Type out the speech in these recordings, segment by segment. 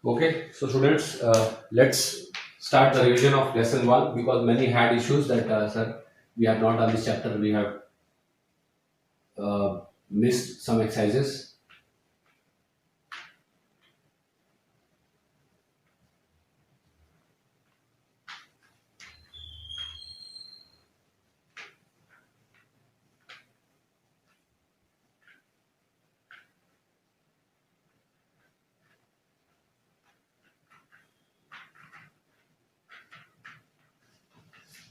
Okay, so students, let's start the revision of lesson one because many had issues that sir, we have not done this chapter. We have missed some exercises.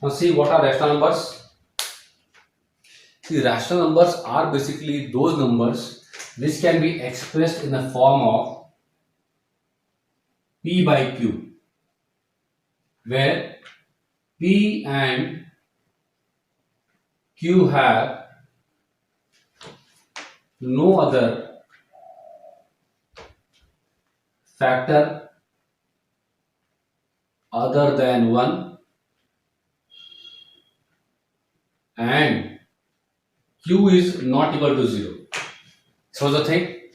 Now see what are rational numbers. See, rational numbers are basically those numbers which can be expressed in the form of p by q, where p and q have no other factor other than 1 and q is not equal to 0. So the thing,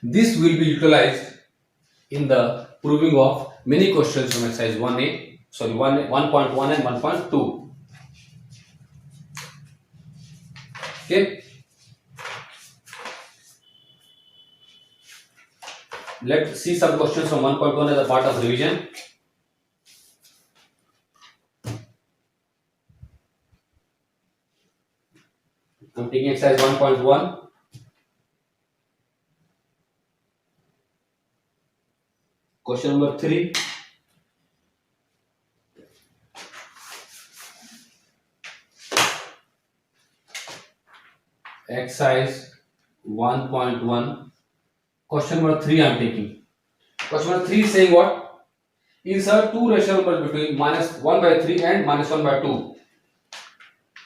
this will be utilized in the proving of many questions from exercise 1a, sorry 1.1 and 1.2. Okay, let's see some questions from 1.1 as a part of revision. I'm taking exercise 1.1. Question number 3. Exercise 1.1. Question number 3 I'm taking. Question number 3 is saying what? Insert two rational numbers between minus 1 by 3 and minus 1 by 2.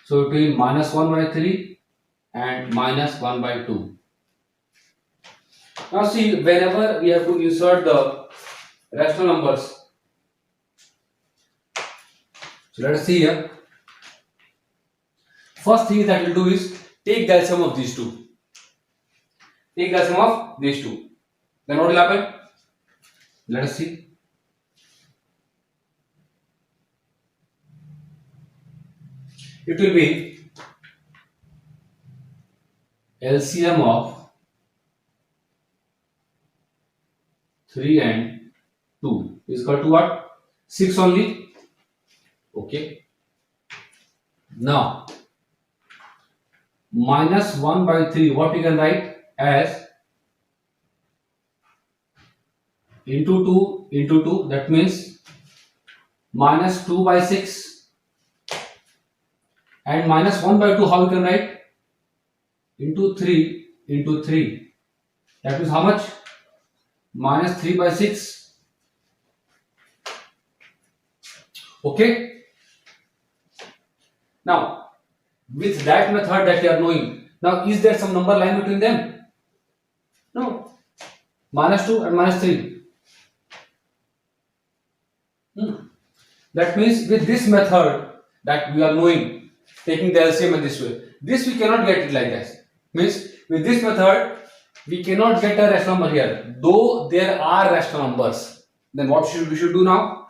So between minus 1 by 3 and minus 1 by 2. Now see, whenever we have to insert the rational numbers, so let us see here. First thing that we'll do is take the LCM of these two. Take the LCM of these two. Then what will happen? Let us see. It will be LCM of 3 and 2 is equal to what? 6 only. Okay. Now, minus 1 by 3, what we can write as into 2 into 2, that means minus 2 by 6, and minus 1 by 2, how we can write? Into 3 into 3, that means how much? Minus 3 by 6. Okay. Now, with that method that you are knowing, now is there some number line between them? No. Minus 2 and minus 3. That means with this method that we are knowing, taking the LCM in this way, this we cannot get it like this. Means with this method, we cannot get a rational number here, though there are rational numbers. Then what we should do now?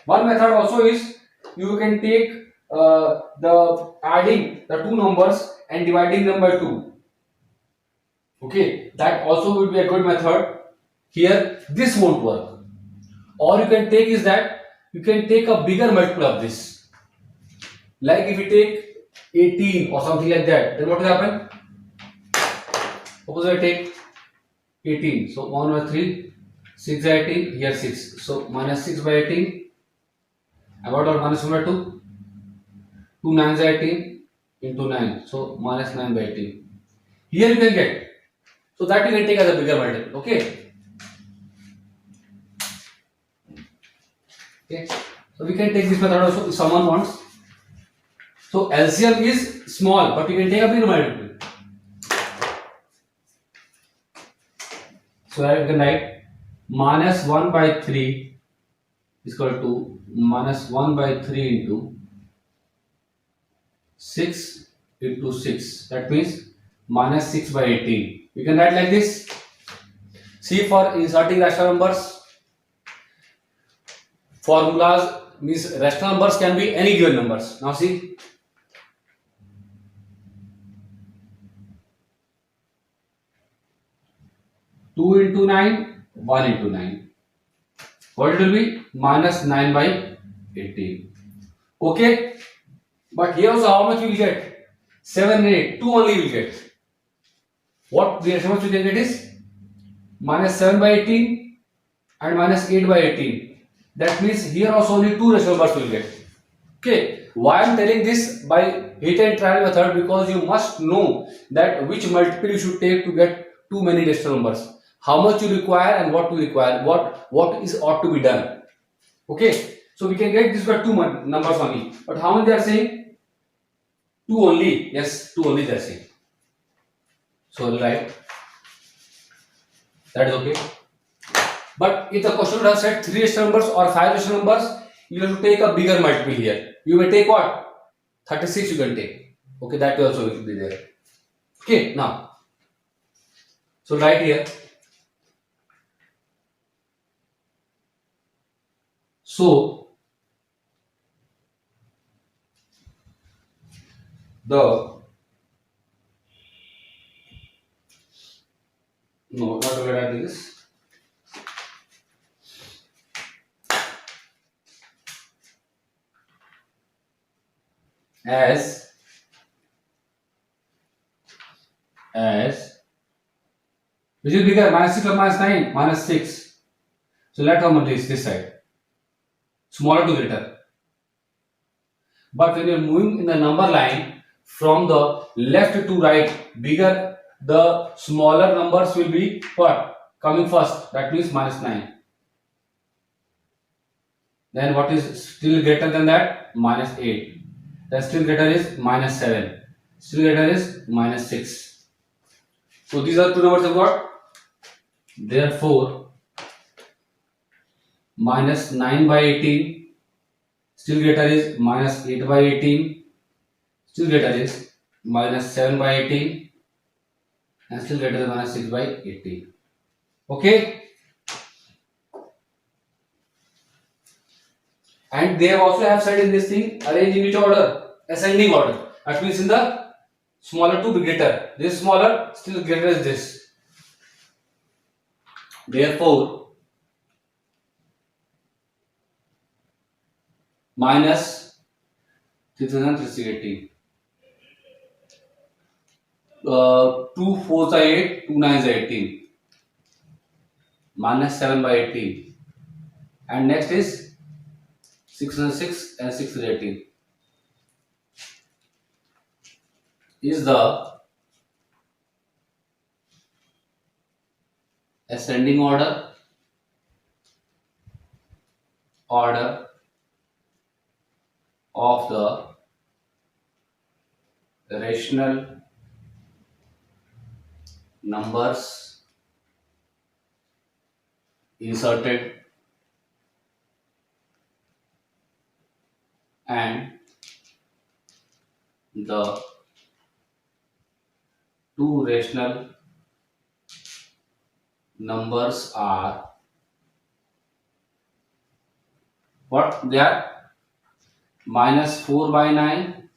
One method also is you can take the adding the two numbers and dividing them by 2. Okay, that also will be a good method. Here this won't work. Or you can take is that you can take a bigger multiple of this. Like if you take 18 or something like that, then what will happen? Suppose I take 18. So 1 by 3, 6 by 18, here 6. So minus 6 by 18. And what about minus 1 by 2? 2 9s are 18 into 9. So minus 9 by 18. Here you can get. So that you can take as a bigger multiple. Okay. Okay. So we can take this method also if someone wants. So LCM is small, but you can take a bigger multiple. So I can write minus 1 by 3 is equal to minus 1 by 3 into 6 into 6. That means minus 6 by 18. We can write like this. C for inserting rational numbers. Formulas means rational numbers can be any given numbers. Now see, 2 into 9, 1 into 9. What it will be? Minus 9 by 18. Okay, but here also how much we will get? 7 and 8, 2 only will get. What the how much we can get is minus 7 by 18 and minus 8 by 18. That means here also only 2 rational numbers will get. Okay, why I am telling this by hit and trial method? Because you must know that which multiple you should take to get too many rational numbers. How much you require and what you require, what is ought to be done. Okay, so we can get this by two numbers only, but how many they are saying? 2 only. Yes, 2 only they are saying. So I'll write that is okay. But if the question would have said 3 rational numbers or 5 rational numbers, you have to take a bigger multiple here. You may take what? 36 you can take. Okay, that also will be there. Okay, now so right here. So the no, not going to this. As which is bigger, minus 6 or minus 9? Minus 6. So let come on this side. Smaller to greater. But when you are moving in the number line from the left to right, bigger, the smaller numbers will be what? Coming first. That means minus 9. Then what is still greater than that? Minus 8. Then still greater is minus 7. Still greater is minus 6. So these are two numbers I've got. Therefore, minus 9 by 18, still greater is minus 8 by 18, still greater is minus 7 by 18, and still greater than minus 6 by 18. Okay? And they also have said in this thing, arrange in which order? Ascending order. That means in the smaller to greater. This is smaller, still greater is this. Therefore, minus 6,380. 2 4s are 8, 2 9s are 18. Minus 7 by 18. And next is 606 and 6 is 18. Is the ascending order of the rational numbers inserted and the two rational numbers are what? They are minus 4 by 9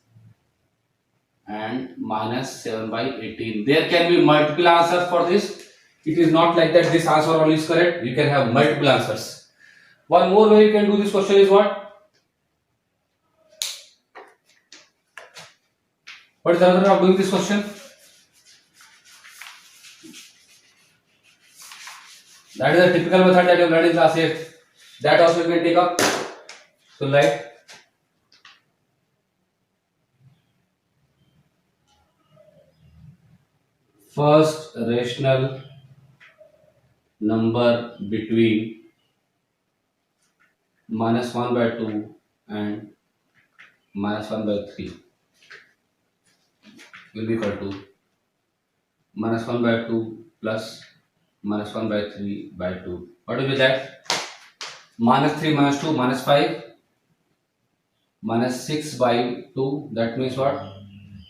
and minus 7 by 18. There can be multiple answers for this. It is not like that this answer only is correct. You can have multiple answers. One more way you can do this question is what? What is the other way of doing this question? That is a typical method that you have learned in class 8. That also you can take up. So like first rational number between minus 1 by 2 and minus 1 by 3 will be equal to minus 1 by 2 plus minus 1 by 3 by 2. What will be that? Minus 3 minus 2 minus 5 minus 6 by 2, that means what?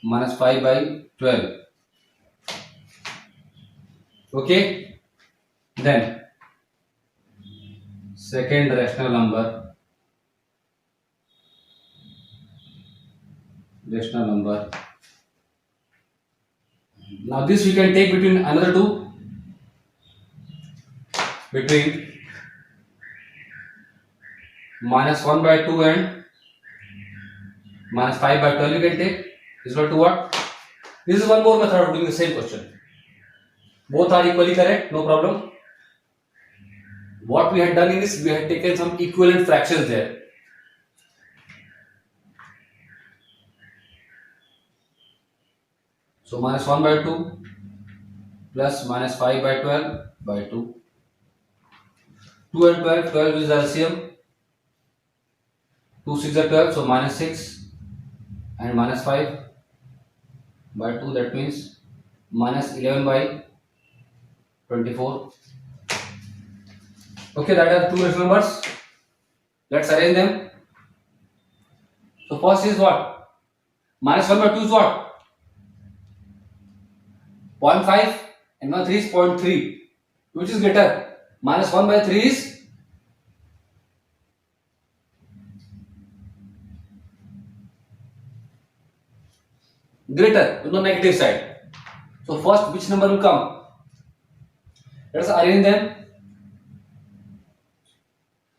Minus 5 by 12. Okay, Then second rational number, rational number. Now this we can take between another two, between -1/2 and -5/12 you can take. Is equal to what? This is one more method of doing the same question. Both are equally correct, no problem. What we had done is we had taken some equivalent fractions there. So -1/2 plus -5/12 by 2. 2 and 12, 12 is LCM. 2 6 are 12, so -6 and -5/2, that means -11/24. Okay, that are two rational numbers. Let's arrange them. So first is what? -1/2 is what? 0.5 and 1/3 is 0.3. Which is greater? -1/3 is greater on the negative side. So first, which number will come? Let us arrange them.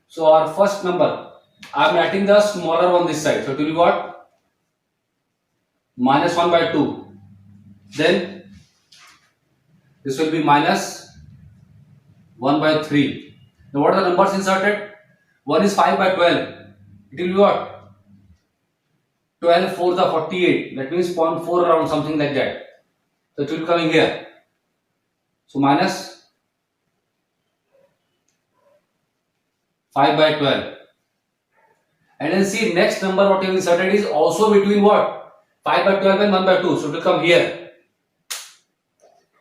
So our first number, I am writing the smaller one this side. So it will be what? -1/2. Then this will be -1/3. Now what are the numbers inserted? One is 5/12. It will be what? 12 4s are 48. That means 0.4 around, something like that. So it will be coming here. So -5/12. And then see, next number what you have inserted is also between what? 5/12 and 1/2. So it will come here.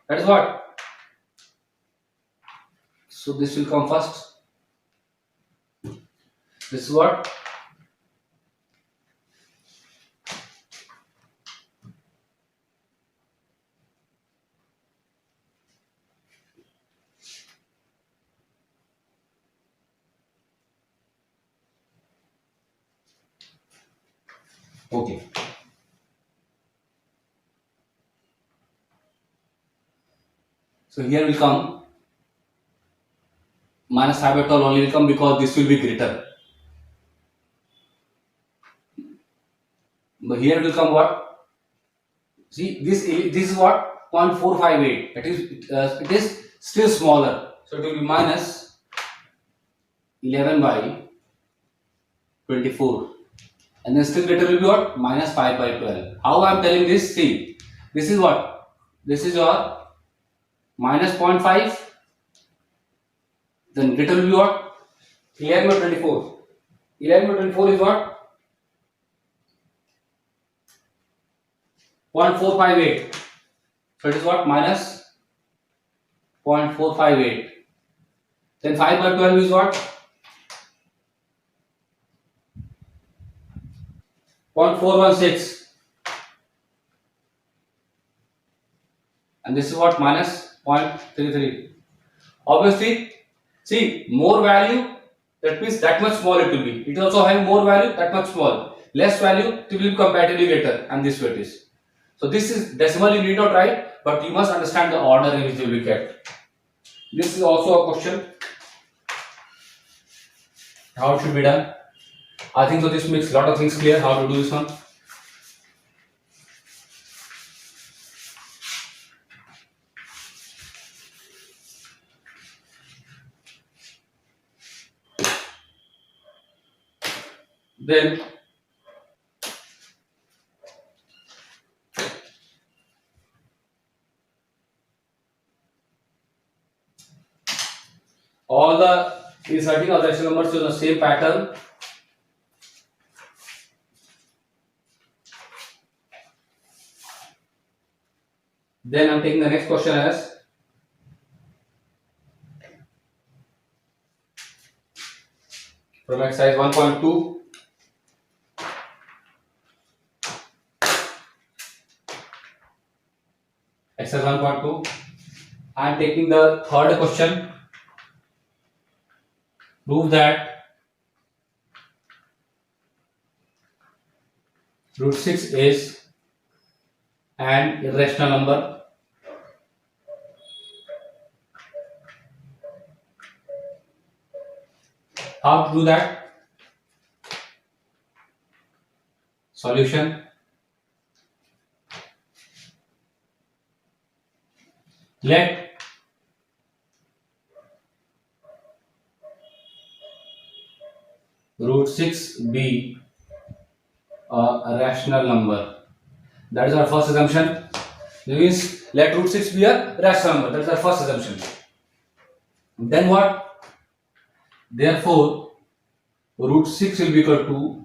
That is what? So this will come first. This is what? Okay. So here will come -5/12 only will come because this will be greater. But here will come what? See, this is what? 0.458. It is still smaller. So it will be -11/24. And then still greater will be what? -5/12. How I am telling this? See, this is what? This is your -0.5. Then greater will be what? 11/24. 11/24 is what? 0.458. So it is what? -0.458. Then 5/12 is what? 0.416. And this is what? -0.33. Obviously, see, more value, that means that much small it will be. It also having more value, that much small. Less value, it will be comparatively greater, and this way it is. So this is decimal, you need not write, but you must understand the order in which they will be kept. This is also a question. How it should be done? I think so this makes a lot of things clear how to do this one. Then all the inserting of the rational numbers in the same pattern. Then I'm taking the next question as from exercise 1.2. Exercise 1.2. I am taking the third question. Prove that root 6 is an irrational number. How to do that? Solution. Let root 6 be a rational number. That is our first assumption. That means let root 6 be a rational number. That is our first assumption. Then what? Therefore, root 6 will be equal to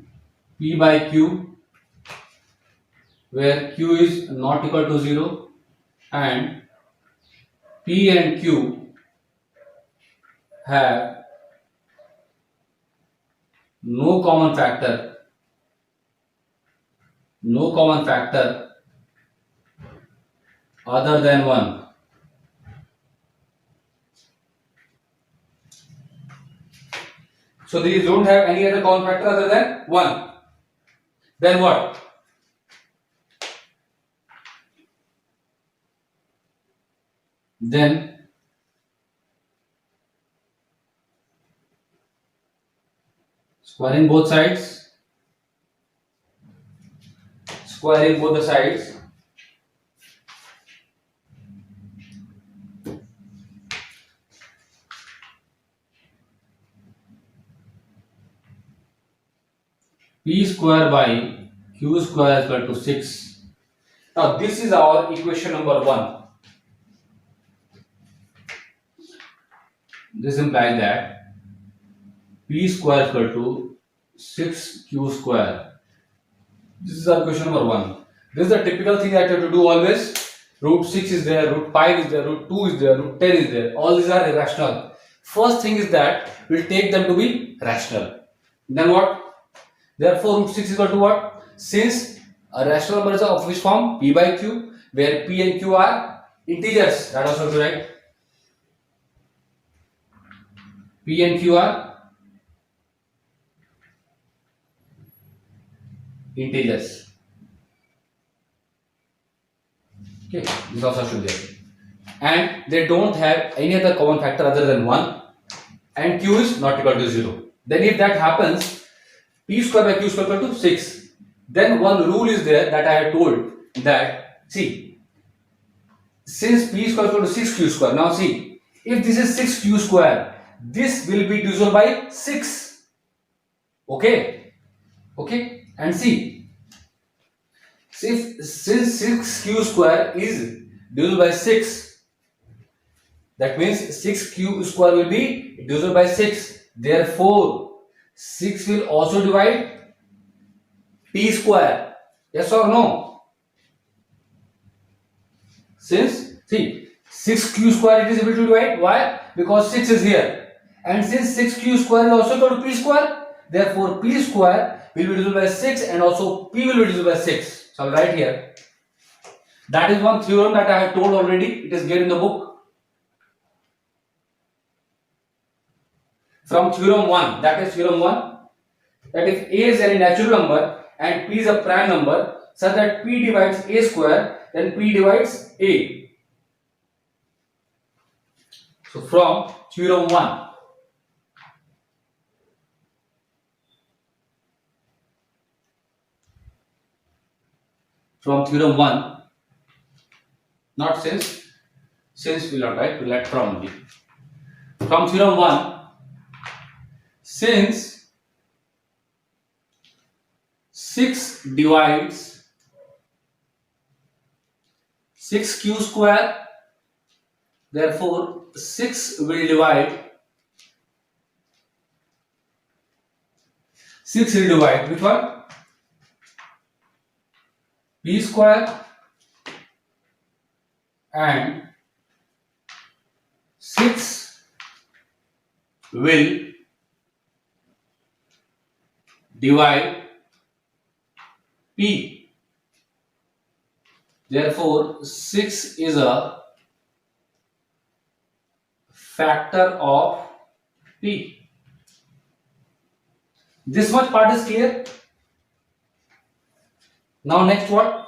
P by Q, where Q is not equal to 0, and P and Q have no common factor other than 1. So these don't have any other common factor other than 1. Then what? Then squaring both sides, squaring both the sides, P square by Q square is equal to 6. Now this is our equation number 1. This implies that P square is equal to 6Q square. This is our equation number 1. This is the typical thing that you have to do always. Root 6 is there, root 5 is there, root 2 is there, root 10 is there. All these are irrational. First thing is that we'll take them to be rational. Then what? Therefore, root 6 is equal to what? Since a rational number is of which form? P by Q, where P and Q are integers. That also to write. P and Q are integers. Okay, this also should be there. And they don't have any other common factor other than 1, and Q is not equal to 0. Then if that happens, P square by Q square equal to 6. Then one rule is there that I have told that, see, since P square equal to 6Q square, now see, if this is 6Q square, this will be divisible by 6. Okay? Okay? And see, since 6Q square is divisible by 6, that means 6Q square will be divisible by 6. Therefore, 6 will also divide P square. Yes or no? Since, see, 6Q square it is able to divide. Why? Because 6 is here. And since 6Q square is also equal to P square, therefore P square will be divisible by 6 and also P will be divisible by 6. So I'll write here. That is one theorem that I have told already. It is there in the book. From theorem 1, that is theorem 1, that if A is any natural number and P is a prime number such that P divides A square, then P divides A. So from theorem 1. From theorem 1, not since we will not write, we will write from only. From theorem 1, since 6 divides 6Q square, therefore 6 will divide which one? P square, and 6 will divide P. Therefore, 6 is a factor of P. This much part is clear. Now next what?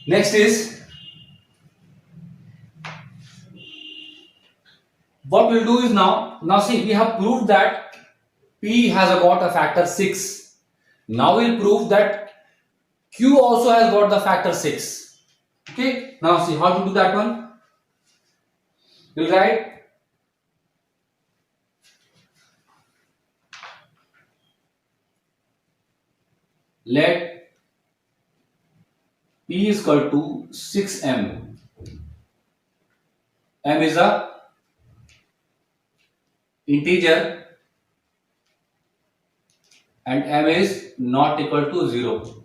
Next is, what we'll do is now see, we have proved that P has got a factor 6. Now we'll prove that Q also has got the factor 6. Okay, now see how to do that one. We'll write let P is equal to 6m. M is a integer and m is not equal to 0.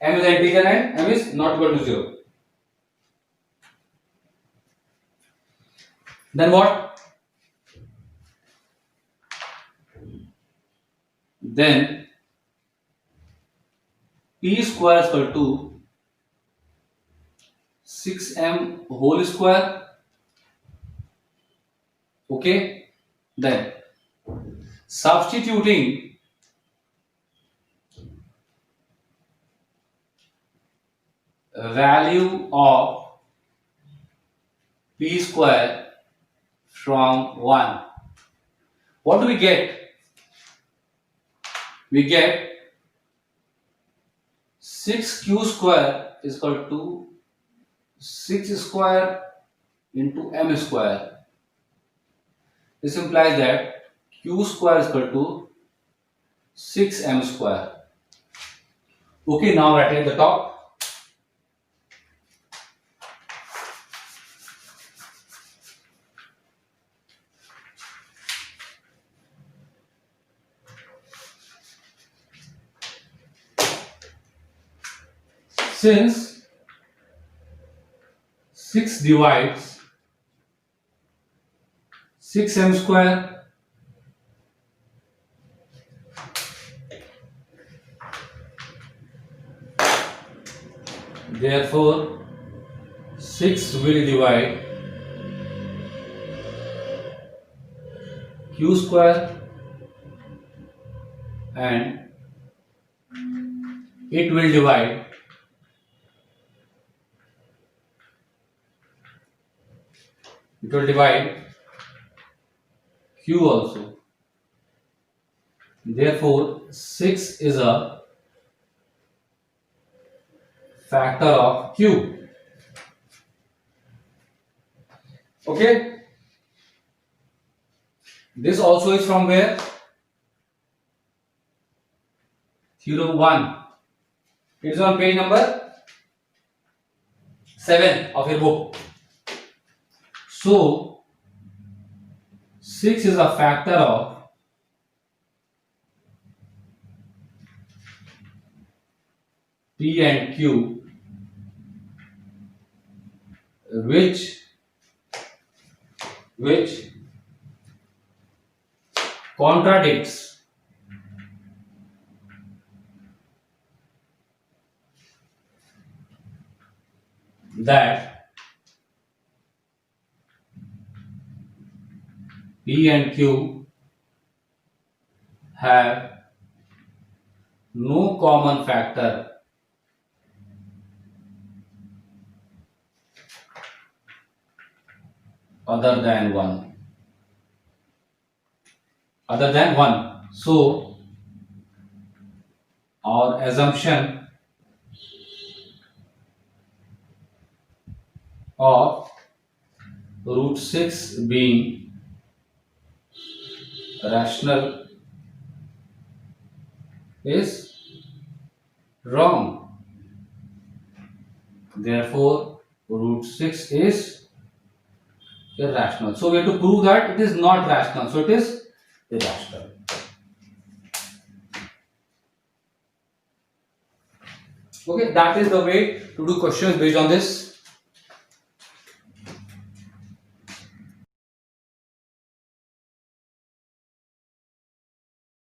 M is an integer and m is not equal to 0. Then what? Then P square is equal to 6m whole square. Okay, then substituting value of P square from 1. What do we get? We get 6q square is equal to 6 square into m square. This implies that q square is equal to 6m square. Okay, now write at the top. Since 6 divides 6m square, therefore 6 will divide q square and it will divide q also. Therefore 6 is a factor of q. Okay, this also is from where? Theorem 1. It is on page number 7 of your book. So 6 is a factor of P and Q, which contradicts that P and Q have no common factor other than 1. So our assumption of root 6 being rational is wrong. Therefore root 6 is irrational. So we have to prove that it is not rational. So it is irrational. Okay, that is the way to do questions based on this.